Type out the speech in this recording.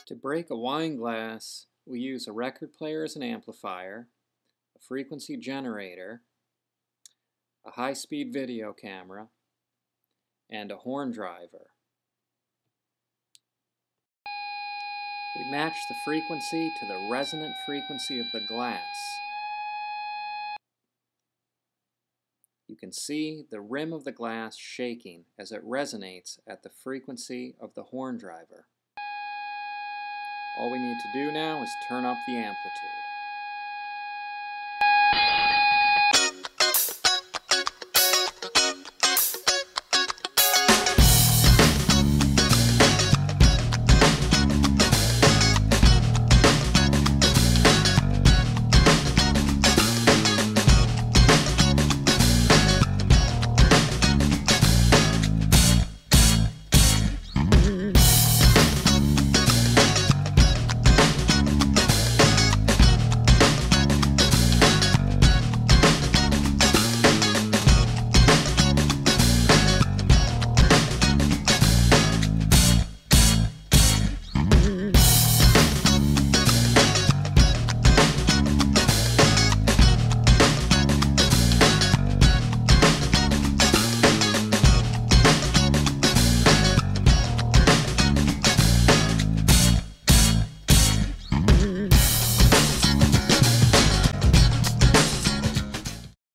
To break a wine glass, we use a record player as an amplifier, a frequency generator, a high-speed video camera, and a horn driver. We match the frequency to the resonant frequency of the glass. You can see the rim of the glass shaking as it resonates at the frequency of the horn driver. All we need to do now is turn up the amplitude.